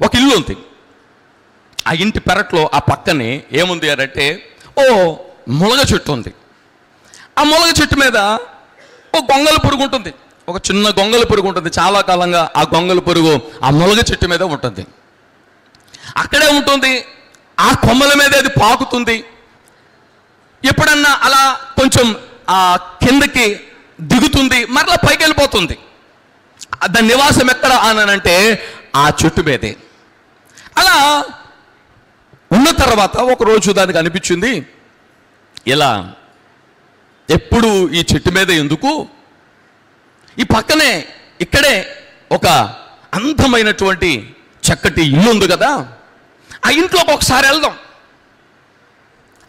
ఒక ఇల్లు ఉంది. ఆ ఇంటి పెరట్లో ఆ పక్కనే ఏముంది అంటే ఓ ములగ చెట్టు ఉంది. ఆ ములగ చెట్టు మీద ఓ గొంగళి పురుగు ఉంటుంది. ఒక చిన్న గొంగళి పురుగు ఉంటుంది. చాలా కాలంగా ఆ గొంగళి పురుగు ఆ ములగ చెట్టు మీద ఉంటుంది. అక్కడే ఉంటుంది. ఆ కొమ్మల మీద అది పాకుతుంది. ఎప్పుడన్నా అలా కొంచెం ఆ కిందకి దిగుతుంది, మరలా పైకి వెళ్ళిపోతుంది. దాని నివాసం ఎక్కడ అనంటే ఆ చెట్టు మీదే. అలా ఉన్న తర్వాత ఒకరోజు దానికి అనిపించింది, ఇలా ఎప్పుడు ఈ చెట్టు మీద ఎందుకు, ఈ పక్కనే ఇక్కడే ఒక అందమైనటువంటి చక్కటి ఇల్లు ఉంది కదా, ఆ ఇంట్లోకి ఒకసారి వెళ్దాం.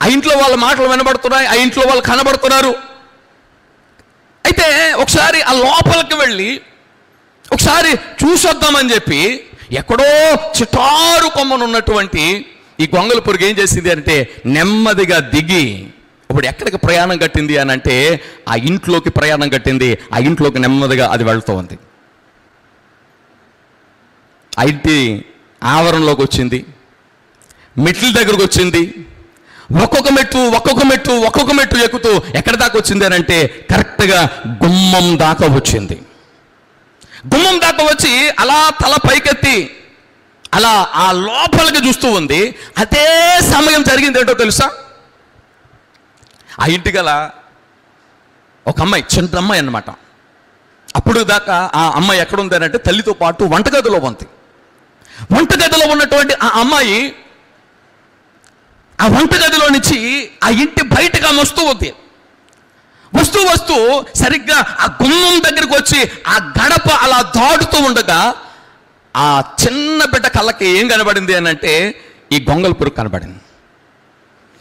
ఆ ఇంట్లో వాళ్ళ మాటలు వినబడుతున్నాయి, ఆ ఇంట్లో వాళ్ళు కనబడుతున్నారు. అయితే ఒకసారి ఆ లోపలికి వెళ్ళి ఒకసారి చూసొద్దామని చెప్పి ఎక్కడో చిటారు కొమ్మనున్నటువంటి ఈ గొంగళి పురుగు ఏం చేసింది అంటే నెమ్మదిగా దిగి ఇప్పుడు ఎక్కడికి ప్రయాణం కట్టింది అని అంటే ఆ ఇంట్లోకి ప్రయాణం కట్టింది. ఆ ఇంట్లోకి నెమ్మదిగా అది వెళ్తూ ఉంది. ఆ ఇంటి ఆవరణలోకి వచ్చింది, మెట్ల దగ్గరకు వచ్చింది. ఒక్కొక్క మెట్టు ఎక్కుతూ ఎక్కడి దాకా వచ్చింది అని అంటే కరెక్ట్గా గుమ్మం దాకా వచ్చింది. గుమ్మం దాకా వచ్చి అలా తల పైకెత్తి అలా ఆ లోపలికి చూస్తూ ఉంది. అదే సమయం జరిగింది ఏంటో తెలుసా? ఆ ఇంటిగల ఒక అమ్మాయి, చిన్న అమ్మాయి అన్నమాట. అప్పుడు దాకా ఆ అమ్మాయి ఎక్కడ ఉంది అంటే తల్లితో పాటు వంటగదిలో ఉంది. వంటగదిలో ఉన్నటువంటి ఆ అమ్మాయి ఆ వంటగదిలో నుంచి ఆ ఇంటి బయటగా వస్తూ ఉంది. వస్తూ సరిగ్గా ఆ గుమ్మం దగ్గరికి వచ్చి ఆ గడప అలా దాటుతూ ఉండగా ఆ చిన్న బిడ్డ కళ్ళకి ఏం కనబడింది అని అంటే ఈ గొంగళి పురుగు కనబడింది.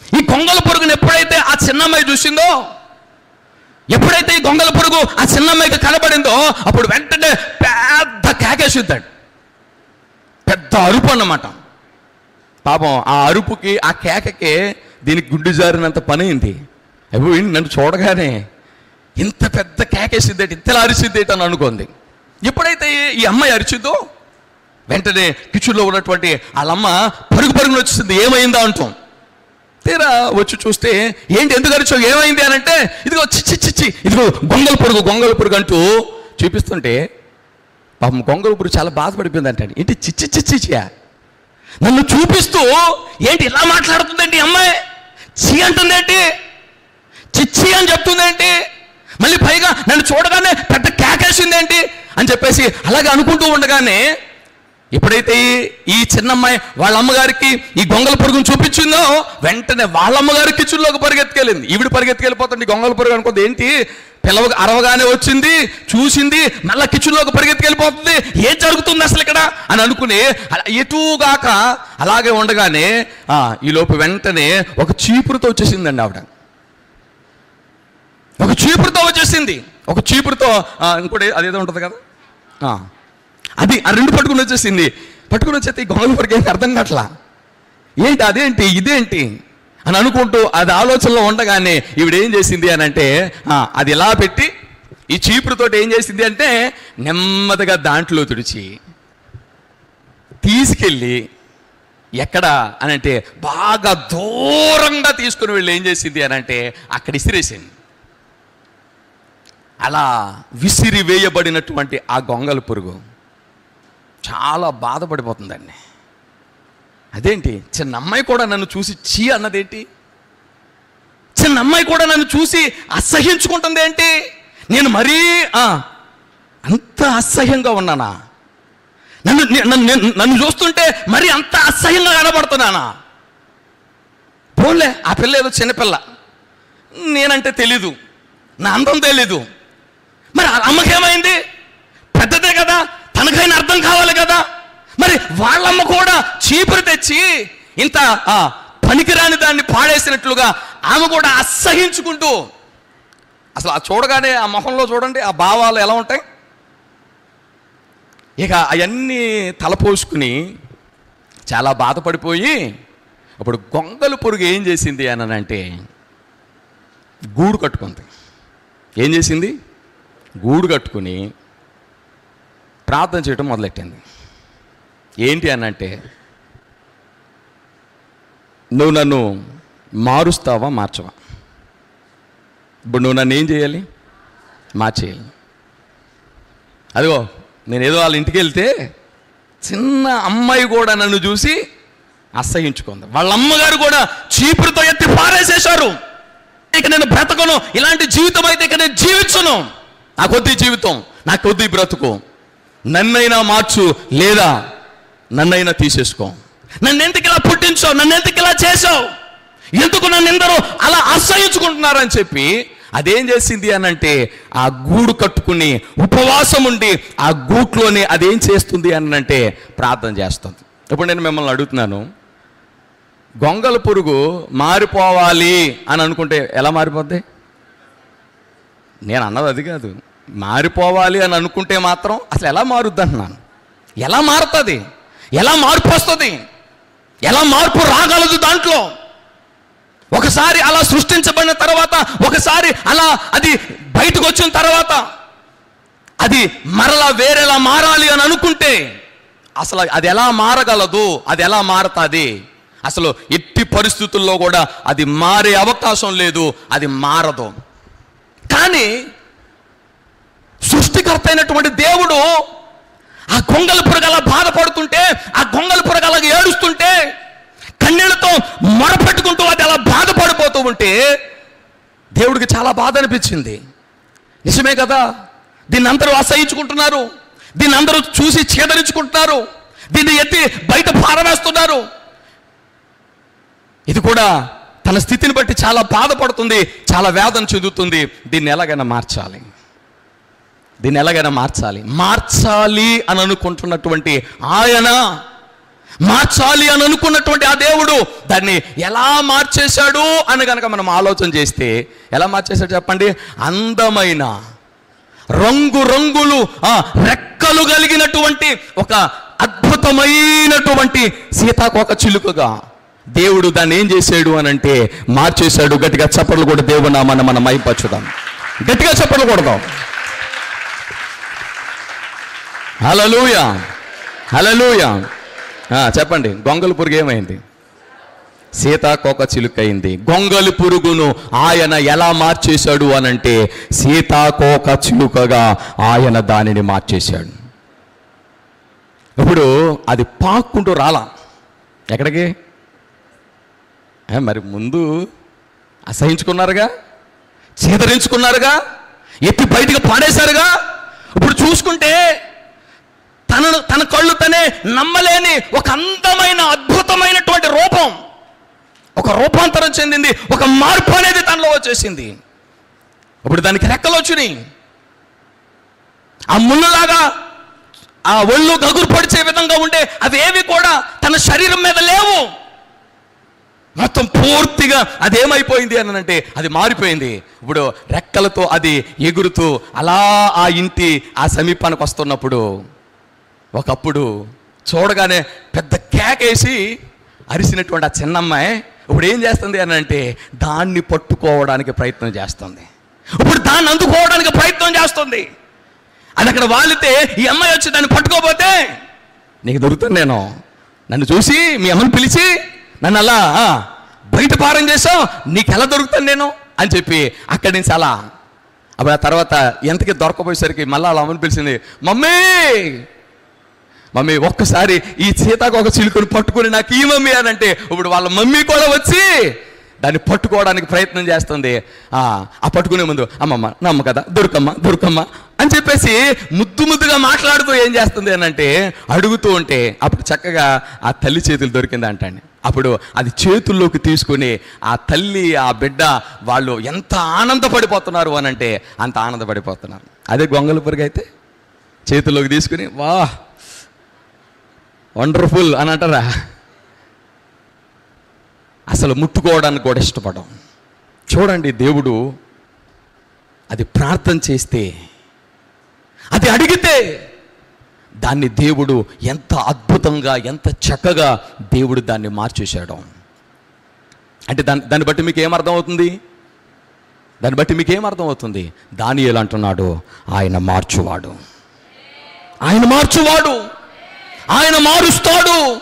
ఈ గొంగళి పురుగుని ఎప్పుడైతే ఆ చిన్నమ్మాయి చూసిందో, ఎప్పుడైతే ఈ గొంగళి పురుగు ఆ చిన్నమ్మాయికి కనబడిందో అప్పుడు వెంటనే పెద్ద కేకేసిద్దాడు. పెద్ద అరుపు అన్నమాట. పాపం ఆ అరుపుకి ఆ కేకకే దీనికి గుండె జారినంత పని అయింది. అవి నన్ను చూడగానే ఇంత పెద్ద కేకేసిద్దేటి, ఇంతలా అరిసిద్దేటి అని అనుకుంది. ఎప్పుడైతే ఈ అమ్మాయి అరిచిద్దో వెంటనే కిచెన్లో ఉన్నటువంటి వాళ్ళమ్మ పరుగున వచ్చింది. ఏమైందా అంటాం. తీరా వచ్చి చూస్తే ఏంటి, ఎందుకు అరిచావు, ఏమైంది అని అంటే ఇదిగో చిచ్చి ఇదిగో గొంగళి పురుగు అంటూ చూపిస్తుంటే పాపం గొంగళి పురుగు చాలా బాధపడిపోయింది అంటాడు. ఏంటి చిచ్చియా నన్ను చూపిస్తూ ఏంటి ఇలా మాట్లాడుతుందేంటి అమ్మాయి, చి అంటుందేంటి, చిచ్చి అని చెప్తుందేంటి, మళ్ళీ పైగా నన్ను చూడగానే పెద్ద కేకేసిందేంటి అని చెప్పేసి అలాగే అనుకుంటూ ఉండగానే ఎప్పుడైతే ఈ చిన్నమ్మాయి వాళ్ళ అమ్మగారికి ఈ గొంగళి పురుగును చూపించిందో వెంటనే వాళ్ళ అమ్మగారి కిచెన్లోకి పరిగెత్తుకెళ్ళింది. ఈవిడ పరిగెత్తుకెళ్ళిపోతుంది. గొంగళి పురుగు అనుకుంది ఏంటి, పిల్లవగా అరవగానే వచ్చింది, చూసింది, మళ్ళీ కిచెన్లోకి పరిగెత్తుకెళ్ళిపోతుంది, ఏం జరుగుతుంది అసలు ఇక్కడ అని అనుకుని ఎటుగాక అలాగే ఉండగానే ఈ లోపు వెంటనే ఒక చీపురుతో వచ్చేసిందండి ఆవిడ. ఒక చీపురుతో వచ్చేసింది. ఒక చీపురుతో ఇంకోటి అదేదో ఉంటుంది కదా, అది ఆ రెండు పట్టుకుని వచ్చేసింది. పట్టుకుని వచ్చేస్తే ఈ గొంగళి పురుగు ఏంటి అర్థం కావట్లా, ఏంటి అదేంటి ఇదేంటి అని అనుకుంటూ అది ఆలోచనలో ఉండగానే ఈవిడ ఏం చేసింది అని అంటే అది ఇలా పెట్టి ఈ చీపురుతోటి ఏం చేసింది అంటే నెమ్మదిగా దాంట్లో తుడిచి తీసుకెళ్ళి ఎక్కడ అని అంటే బాగా దూరంగా తీసుకుని వెళ్ళి ఏం చేసింది అని అంటే అక్కడ ఇసిరేసింది. అలా విసిరి వేయబడినటువంటి ఆ గొంగళి పురుగు చాలా బాధపడిపోతుందండి. అదేంటి, చిన్న అమ్మాయి కూడా నన్ను చూసి చీ అన్నదేంటి, చిన్న అమ్మాయి కూడా నన్ను చూసి అసహ్యించుకుంటుంది ఏంటి, నేను మరీ అంత అసహ్యంగా ఉన్నానా, నన్ను చూస్తుంటే మరీ అంత అసహ్యంగా కనబడుతున్నానా. పోన్లే, ఆ పిల్ల ఏదో చిన్నపిల్ల, నేనంటే తెలీదు, నా అందం తెలీదు, మరి అమ్మకేమైంది, పెద్దదే కదా, తనకైనా అర్థం కావాలి కదా. మరి వాళ్ళమ్మ కూడా చీపురు తెచ్చి ఇంత పనికిరాని దాన్ని పాడేసినట్లుగా ఆమె కూడా అసహించుకుంటూ, అసలు ఆ చూడగానే ఆ మొహంలో చూడండి ఆ భావాలు ఎలా ఉంటాయి. ఇక అవన్నీ తలపోసుకుని చాలా బాధపడిపోయి అప్పుడు గొంగళి పురుగు ఏం చేసింది అని అంటే గూడు కట్టుకుంది. ఏం చేసింది, గూడు కట్టుకుని ప్రార్థన చేయడం మొదలెట్టింది. ఏంటి అనంటే, నువ్వు నన్ను మారుస్తావా మార్చవా? ఇప్పుడు నువ్వు నన్ను ఏం చేయాలి? మార్చేయాలి. అదిగో నేనేదో వాళ్ళ ఇంటికి వెళ్తే చిన్న అమ్మాయి కూడా నన్ను చూసి అసహించుకుంది. వాళ్ళ అమ్మగారు కూడా చీపురుతో ఎత్తి పారేసేశారు. ఇక నేను బ్రతకను, ఇలాంటి జీవితం అయితే ఇక నేను జీవించను. నా కొద్ది జీవితం, నా కొద్ది బ్రతుకు, నన్నైనా మార్చు, లేదా నన్నైనా తీసేసుకో. నన్ను ఎందుకు ఇలా పుట్టించావు? నన్ను ఎందుకు ఇలా చేసావు? ఎందుకు నన్ను ఎందరో అలా అసహించుకుంటున్నారని చెప్పి అదేం చేసింది అనంటే, ఆ గూడు కట్టుకుని ఉపవాసం ఉండి ఆ గూట్లోనే అదేం చేస్తుంది అనంటే ప్రార్థన చేస్తుంది. ఇప్పుడు నేను మిమ్మల్ని అడుగుతున్నాను, గొంగళ పురుగు మారిపోవాలి అని అనుకుంటే ఎలా మారిపోద్ది? నేను అన్నది అది కాదు. మారిపోవాలి అని అనుకుంటే మాత్రం అసలు ఎలా మారుద్ది అంటున్నాను. ఎలా మారుతుంది? ఎలా మార్పు వస్తుంది? ఎలా మార్పు రాగలదు దాంట్లో? ఒకసారి అలా సృష్టించబడిన తర్వాత, ఒకసారి అలా అది బయటకు వచ్చిన తర్వాత అది మరలా వేరేలా మారాలి అని అనుకుంటే అసలు అది ఎలా మారగలదు? అది ఎలా మారుతుంది? అసలు ఎట్టి పరిస్థితుల్లో కూడా అది మారే అవకాశం లేదు, అది మారదు. కానీ సృష్టికర్త అయినటువంటి దేవుడు ఆ గొంగళ పురుగు అలా బాధపడుతుంటే, ఆ గొంగళ పురుగు అలా ఏడుస్తుంటే, కన్నీళ్లతో మొరపెట్టుకుంటూ అది అలా బాధపడిపోతూ ఉంటే దేవుడికి చాలా బాధ అనిపించింది. నిజమే కదా, దీన్ని అందరూ అసహించుకుంటున్నారు, దీన్ని అందరూ చూసి చేదరించుకుంటున్నారు, దీన్ని ఎత్తి బయట పారవేస్తున్నారు. ఇది కూడా తన స్థితిని బట్టి చాలా బాధపడుతుంది, చాలా వేదన చెందుతుంది. దీన్ని ఎలాగైనా మార్చాలి, దీన్ని ఎలాగైనా మార్చాలి. మార్చాలి అని అనుకుంటున్నటువంటి ఆయన, మార్చాలి అని అనుకున్నటువంటి ఆ దేవుడు దాన్ని ఎలా మార్చేశాడు అని కనుక మనం ఆలోచన చేస్తే ఎలా మార్చేశాడు చెప్పండి? అందమైన రంగులు రెక్కలు కలిగినటువంటి ఒక అద్భుతమైనటువంటి సీతాకోక చిలుకగా దేవుడు దాన్ని ఏం చేశాడు అని అంటే మార్చేశాడు. గట్టిగా చప్పట్లు కూడా దేవుడు నామాన్ని మనం మైపచ్చుదాం. గట్టిగా చప్పట్లు కొడదాం. హల్లెలూయా, హల్లెలూయా. చెప్పండి, గొంగళ పురుగు ఏమైంది? సీతాకోక చిలుకైంది. గొంగళి పురుగును ఆయన ఎలా మార్చేశాడు అనంటే సీతాకోక చిలుకగా ఆయన దానిని మార్చేశాడు. ఇప్పుడు అది పాక్కుంటూ రాలా ఎక్కడికి? మరి ముందు అసహించుకున్నారుగా, చీదరించుకున్నారుగా, ఎత్తి బయటికి పాడేశారుగా. ఇప్పుడు చూసుకుంటే తన కళ్ళు తనే నమ్మలేని ఒక అందమైన అద్భుతమైనటువంటి రూపం, ఒక రూపాంతరం చెందింది, ఒక మార్పు అనేది తనలో వచ్చేసింది. ఇప్పుడు దానికి రెక్కలు వచ్చినాయి. ఆ ముళ్ళులాగా ఆ ఒళ్ళు గగురు పొడిచే విధంగా ఉండే అవి ఏవి కూడా తన శరీరం మీద లేవు. మొత్తం పూర్తిగా అదేమైపోయింది అని అంటే అది మారిపోయింది. ఇప్పుడు రెక్కలతో అది ఎగురుతూ అలా ఆ ఇంటి ఆ సమీపానికి వస్తున్నప్పుడు ఒకప్పుడు చూడగానే పెద్ద కేకేసి అరిసినటువంటి ఆ చిన్నమ్మాయి ఇప్పుడు ఏం చేస్తుంది అని అంటే దాన్ని పట్టుకోవడానికి ప్రయత్నం చేస్తుంది. ఇప్పుడు దాన్ని అందుకోవడానికి ప్రయత్నం చేస్తుంది. అది అక్కడ వాలితే ఈ అమ్మాయి వచ్చి దాన్ని పట్టుకోపోతే నీకు దొరుకుతాను నేను, నన్ను చూసి మీ అమ్మని పిలిచి నన్ను అలా బయట పారం చేసావు, నీకు ఎలా దొరుకుతాను నేను అని చెప్పి అక్కడి నుంచి అలా. అప్పుడు ఆ తర్వాత ఎంతకి దొరకపోయేసరికి మళ్ళీ అలా అమ్మని పిలిచింది, మమ్మీ మమ్మీ ఒక్కసారి ఈ సీతాకోక చిలుకను పట్టుకుని నాకు ఈ మమ్మీ అని అంటే ఇప్పుడు వాళ్ళ మమ్మీ కూడా వచ్చి దాన్ని పట్టుకోవడానికి ప్రయత్నం చేస్తుంది. ఆ పట్టుకునే ముందు అమ్మమ్మ నమ్మ కదా దొరకమ్మ అని చెప్పేసి ముద్దుగా మాట్లాడుతూ ఏం చేస్తుంది అని అంటే అడుగుతూ ఉంటే అప్పుడు చక్కగా ఆ తల్లి చేతులు దొరికింది అంటండి. అప్పుడు అది చేతుల్లోకి తీసుకుని ఆ తల్లి ఆ బిడ్డ వాళ్ళు ఎంత ఆనందపడిపోతున్నారు అని అంటే అంత ఆనందపడిపోతున్నారు. అదే గొంగళ పురుగు అయితే చేతుల్లోకి తీసుకుని వా వండర్ఫుల్ అని అంటారా, అసలు ముట్టుకోవడానికి కూడా ఇష్టపడం. చూడండి, దేవుడు అది ప్రార్థన చేస్తే, అది అడిగితే దాన్ని దేవుడు ఎంత అద్భుతంగా ఎంత చక్కగా దేవుడు దాన్ని మార్చేశాడు. అంటే దాన్ని బట్టి మీకు ఏమర్థం అవుతుంది? దాన్ని బట్టి మీకు ఏమర్థం అవుతుంది? దానియేలు అంటున్నాడు ఆయన మార్చువాడు, ఆయన మార్చువాడు. ఆయన మారుస్తాడు.